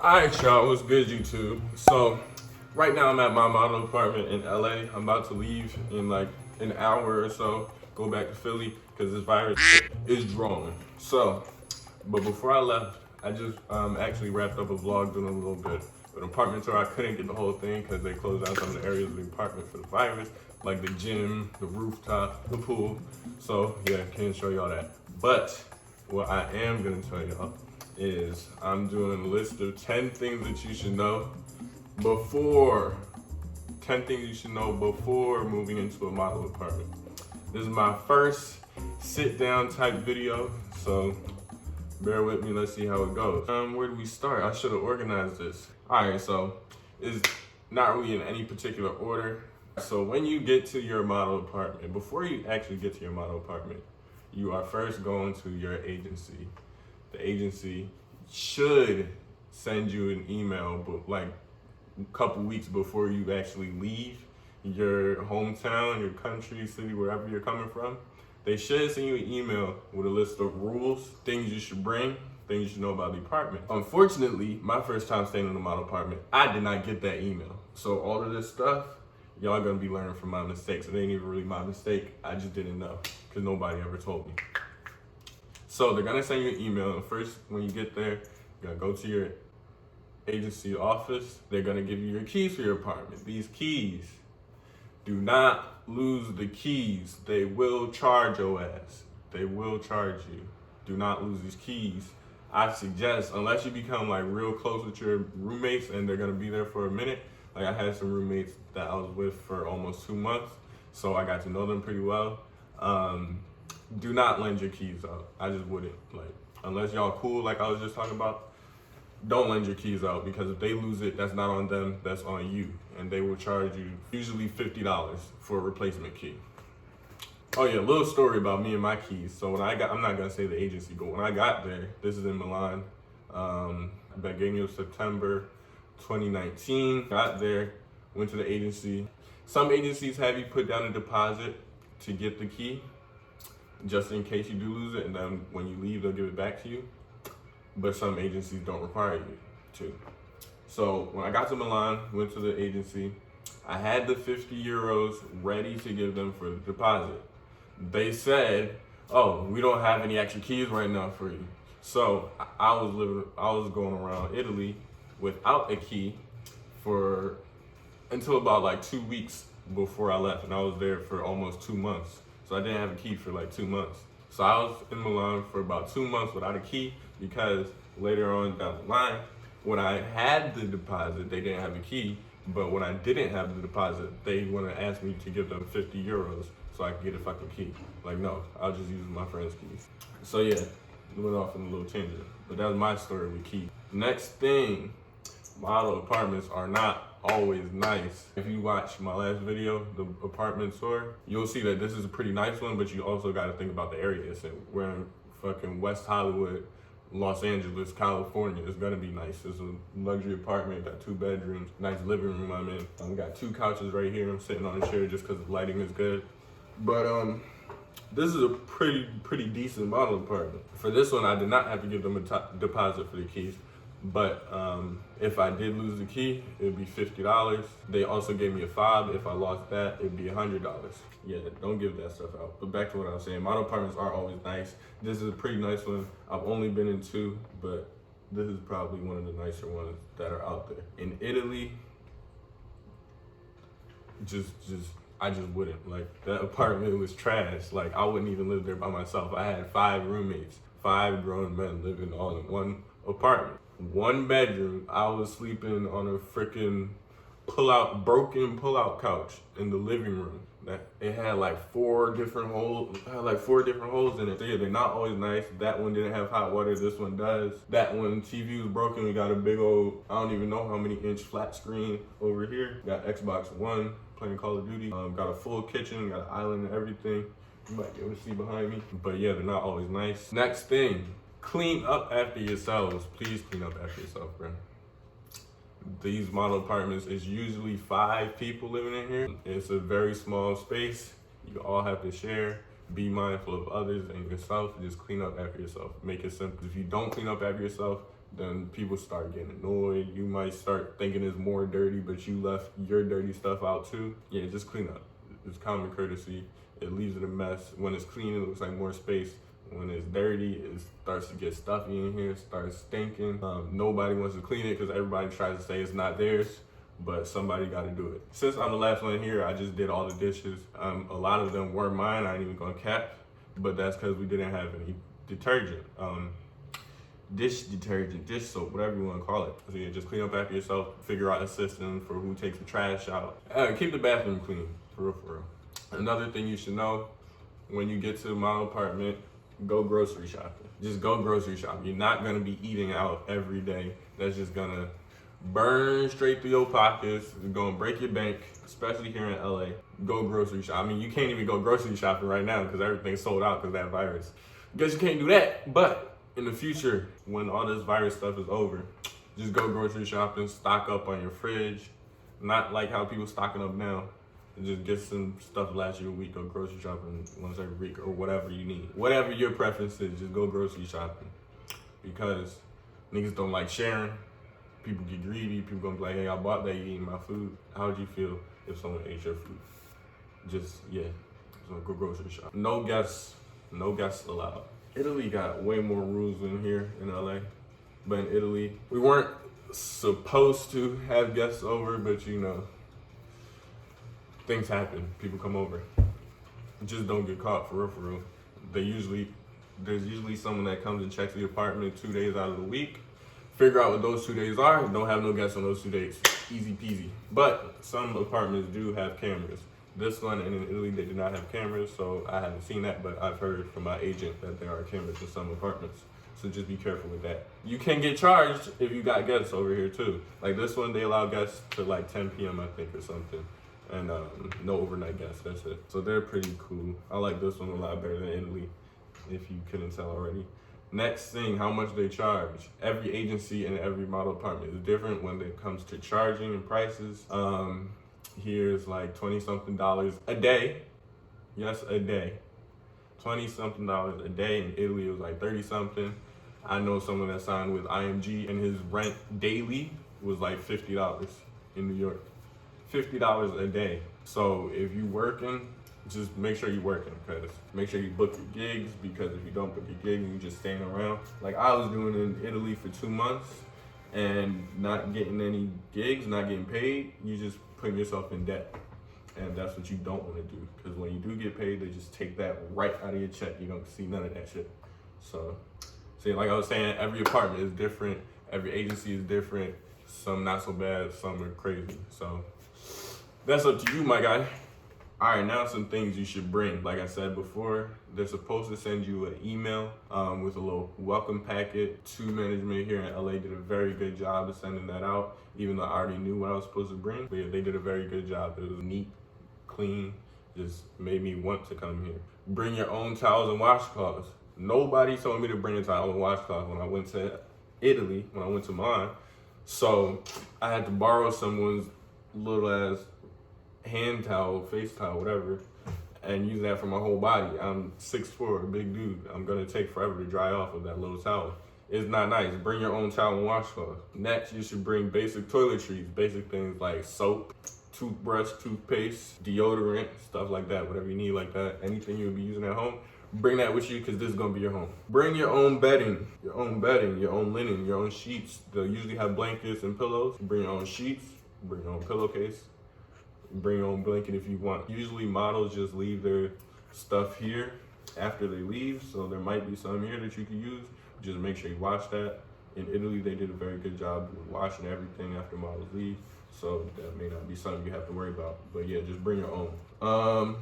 Alright, y'all, what's good, YouTube? So, right now I'm at my model apartment in LA. I'm about to leave in like an hour or so, go back to Philly, because this virus is drawing. So, but before I left, I just actually wrapped up a vlog doing a little bit of an apartment tour. I couldn't get the whole thing because they closed down some of the areas of the apartment for the virus, like the gym, the rooftop, the pool. So, yeah, can't show y'all that. But what I am gonna tell y'all is I'm doing a list of 10 things that you should know before 10 things you should know before moving into a model apartment. This is my first sit down type video, so bear with me, let's see how it goes. Where do we start? I should have organized this. Alright, so it's not really in any particular order. So when you get to your model apartment, before you actually get to your model apartment, you are first going to your agency. The agency should send you an email, but like a couple weeks before you actually leave your hometown, your country, city, wherever you're coming from. They should send you an email with a list of rules, things you should bring, things you should know about the apartment. Unfortunately, my first time staying in a model apartment, I did not get that email. So all of this stuff, y'all gonna be learning from my mistakes. It ain't even really my mistake, I just didn't know, because nobody ever told me. So they're gonna send you an email, and first, when you get there, you're gonna go to your agency office. They're gonna give you your keys for your apartment. These keys, do not lose the keys. They will charge your ass. They will charge you. Do not lose these keys. I suggest, unless you become like real close with your roommates and they're gonna be there for a minute. Like I had some roommates that I was with for almost 2 months, so I got to know them pretty well. Do not lend your keys out. I just wouldn't. Like, unless y'all cool, like I was just talking about, don't lend your keys out, because if they lose it, that's not on them, that's on you. And they will charge you usually $50 for a replacement key. Oh yeah, little story about me and my keys. So when I'm not gonna say the agency, but when I got there, this is in Milan, beginning of September 2019. Got there, went to the agency. Some agencies have you put down a deposit to get the key, just in case you do lose it, and then when you leave, they'll give it back to you. But some agencies don't require you to. So when I got to Milan, went to the agency, I had the 50 euros ready to give them for the deposit. They said, oh, we don't have any extra keys right now for you. So I was going around Italy without a key until about like 2 weeks before I left, and I was there for almost 2 months. So I didn't have a key for like 2 months. So I was in Milan for about 2 months without a key, because later on down the line, when I had the deposit, they didn't have a key. But when I didn't have the deposit, they want to ask me to give them 50 euros so I could get a fucking key. Like, no, I'll just use my friend's keys. So yeah, went off in a little tangent. But that was my story with keys. Next thing, model apartments are not always nice. If you watch my last video, the apartment tour, you'll see that this is a pretty nice one, but you also got to think about the area. So we're in fucking West Hollywood, Los Angeles, California. It's gonna be nice. It's a luxury apartment, got 2 bedrooms, nice living room I'm in. I got 2 couches right here. I'm sitting on a chair just because the lighting is good. But this is a pretty decent model apartment. For this one, I did not have to give them a deposit for the keys. But if I did lose the key, it'd be $50. They also gave me a fob. If I lost that, it'd be $100. Yeah, don't give that stuff out. But back to what I was saying, model apartments are always nice. This is a pretty nice one. I've only been in 2, but this is probably one of the nicer ones that are out there. In Italy, I just wouldn't. Like, that apartment was trash. Like, I wouldn't even live there by myself. I had 5 roommates, 5 grown men living all in one apartment. 1 bedroom, I was sleeping on a freaking broken pull-out couch in the living room. It had like 4 different holes. In it. So yeah, they're not always nice. That one didn't have hot water. This one does. That one, TV was broken. We got a big old, I don't even know how many inch flat screen over here. Got Xbox One, playing Call of Duty. Got a full kitchen, got an island and everything. You might be able to see behind me. But yeah, they're not always nice. Next thing, clean up after yourselves. Please clean up after yourself, bro. These model apartments is usually 5 people living in here. It's a very small space. You all have to share. Be mindful of others and yourself. Just clean up after yourself. Make it simple. If you don't clean up after yourself, then people start getting annoyed. You might start thinking it's more dirty, but you left your dirty stuff out too. Yeah, just clean up. It's common courtesy. It leaves it a mess. When it's clean, it looks like more space. When it's dirty, it starts to get stuffy in here, starts stinking. Nobody wants to clean it because everybody tries to say it's not theirs, but somebody got to do it. Since I'm the last one here, I just did all the dishes. A lot of them weren't mine. I ain't even gonna cap, but that's because we didn't have any detergent. Dish detergent, dish soap, whatever you want to call it. So yeah, just clean up after yourself, figure out a system for who takes the trash out. Keep the bathroom clean, for real, for real. Another thing you should know, when you get to the model apartment, go grocery shopping. Just go grocery shopping. You're not gonna be eating out every day. That's just gonna burn straight through your pockets. It's gonna break your bank, especially here in LA. Go grocery shop. I mean, you can't even go grocery shopping right now because everything's sold out because of that virus. Guess you can't do that, but in the future, when all this virus stuff is over, just go grocery shopping, stock up on your fridge. Not like how people stocking up now. Just get some stuff to last you a week. Go grocery shopping once every week or whatever you need. Whatever your preference is, just go grocery shopping. Because niggas don't like sharing. People get greedy. People gonna be like, hey, I bought that, you eating my food. How would you feel if someone ate your food? Just, yeah, so go grocery shopping. No guests allowed. Italy got way more rules than here in LA. But in Italy, we weren't supposed to have guests over, but you know, things happen. People come over. Just don't get caught, for real. There's usually someone that comes and checks the apartment 2 days out of the week. Figure out what those 2 days are. Don't have no guests on those 2 days. Easy peasy. But some apartments do have cameras. This one, and in Italy, they did not have cameras, so I haven't seen that, but I've heard from my agent that there are cameras in some apartments. So just be careful with that. You can get charged if you got guests over here too. Like this one, they allow guests to like 10 p.m. I think or something. And no overnight guests, that's it. So they're pretty cool. I like this one a lot better than Italy, if you couldn't tell already. Next thing, how much they charge. Every agency and every model apartment is different when it comes to charging and prices. Here's like $20-something a day. Yes, a day. $20-something a day. In Italy, it was like 30-something. I know someone that signed with IMG and his rent daily was like $50 in New York. $50 a day. So if you working, just make sure you're working, because make sure you book your gigs, because if you don't book your gigs, you just staying around. Like I was doing in Italy for 2 months and not getting any gigs, not getting paid, you just putting yourself in debt. And that's what you don't want to do, because when you do get paid, they just take that right out of your check. You don't see none of that shit. So, see, like I was saying, every apartment is different. Every agency is different. Some not so bad, some are crazy. So that's up to you, my guy. All right, now some things you should bring. Like I said before, they're supposed to send you an email with a little welcome packet. To management here in LA did a very good job of sending that out, even though I already knew what I was supposed to bring. But yeah, they did a very good job. It was neat, clean, just made me want to come here. Bring your own towels and washcloths. Nobody told me to bring a towel and washcloth when I went to Italy, when I went to mine. So I had to borrow someone's little ass hand towel, face towel, whatever, and use that for my whole body. I'm 6'4", a big dude. I'm gonna take forever to dry off with that little towel. It's not nice. Bring your own towel and washcloth. Next, you should bring basic toiletries, basic things like soap, toothbrush, toothpaste, deodorant, stuff like that, whatever you need like that. Anything you would be using at home, bring that with you, because this is gonna be your home. Bring your own bedding, your own linen, your own sheets. They'll usually have blankets and pillows. Bring your own sheets, bring your own pillowcase. Bring your own blanket if you want. Usually models just leave their stuff here after they leave, so there might be some here that you can use. Just make sure you wash that. In Italy, they did a very good job with washing everything after models leave, so that may not be something you have to worry about. But yeah, just bring your own.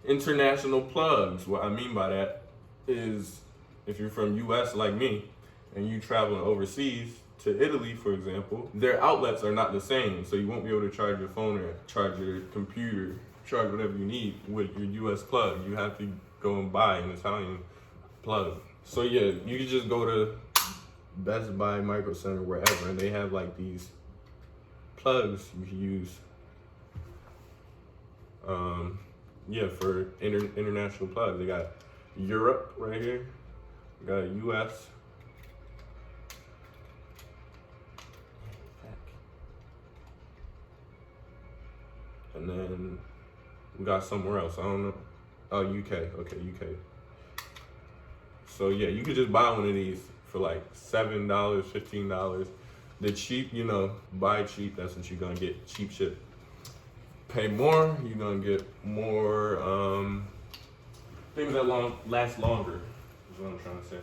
International plugs. What I mean by that is, if you're from US like me and you traveling overseas, to Italy, for example, their outlets are not the same. So you won't be able to charge your phone or charge your computer, charge whatever you need with your US plug. You have to go and buy an Italian plug. So yeah, you can just go to Best Buy, Micro Center, wherever, and they have like these plugs you can use. Yeah, for international plugs. They got Europe right here. They got US. And then we got somewhere else. I don't know. Oh, UK. Okay, UK. So yeah, you could just buy one of these for like $7, $15. The cheap, you know, buy cheap. That's what you're gonna get. Cheap shit. Pay more, you're gonna get more things that last longer. Is what I'm trying to say.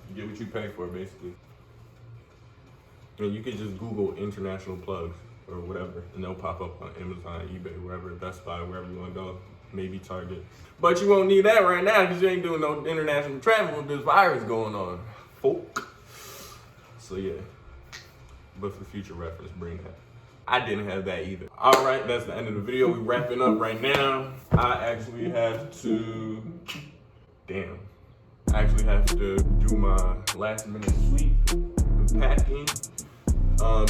You get what you pay for, basically. And you could just Google international plugs or whatever, and they'll pop up on Amazon, eBay, wherever, Best Buy, wherever you want to go. Maybe Target. But you won't need that right now because you ain't doing no international travel with this virus going on, folk. So yeah. But for future reference, bring that. I didn't have that either. All right, that's the end of the video. We wrapping up right now. I actually have to do my last minute sweep, the packing,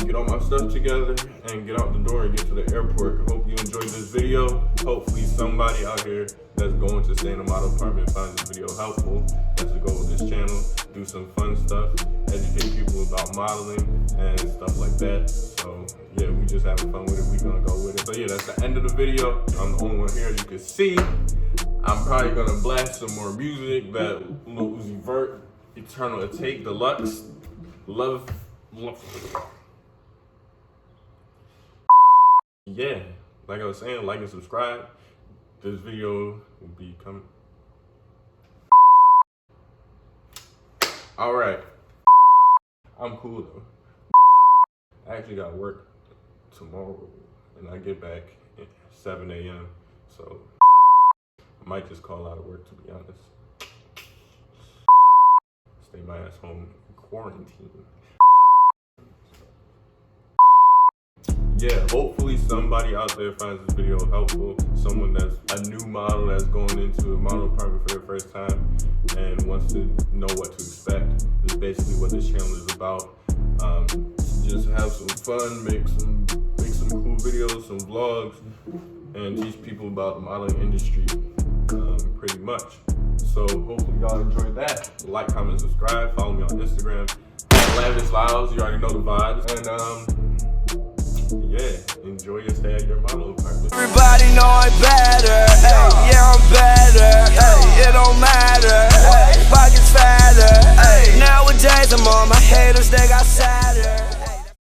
get all my stuff together, and get out the door and get to the airport. I hope you enjoyed this video. Hopefully somebody out here that's going to stay in a model apartment finds this video helpful. That's the goal of this channel. Do some fun stuff, educate people about modeling and stuff like that. So yeah, we just having fun with it. We gonna go with it. So yeah, that's the end of the video. I'm the only one here, as you can see. I'm probably gonna blast some more music. That Lil Uzi Vert, Eternal Take Deluxe, love. Yeah, like I was saying, like and subscribe. This video will be coming. All right, I'm cool though. I actually got work tomorrow, and I get back at 7 a.m. So I might just call out of work, to be honest. Stay my ass home in quarantine. Yeah, hopefully somebody out there finds this video helpful. Someone that's a new model that's going into a model apartment for the first time and wants to know what to expect. Is basically what this channel is about. Just have some fun, make some cool videos, some vlogs, and teach people about the modeling industry, pretty much. So hopefully y'all enjoyed that. Like, comment, subscribe, follow me on Instagram at Lavish Lyles. You already know the vibes. And yeah, enjoy your stay at your model apartment. Everybody know I'm better, ay, yeah I'm better, ay, it don't matter, ay, pockets fatter, ay, nowadays I'm on my haters, they got sad.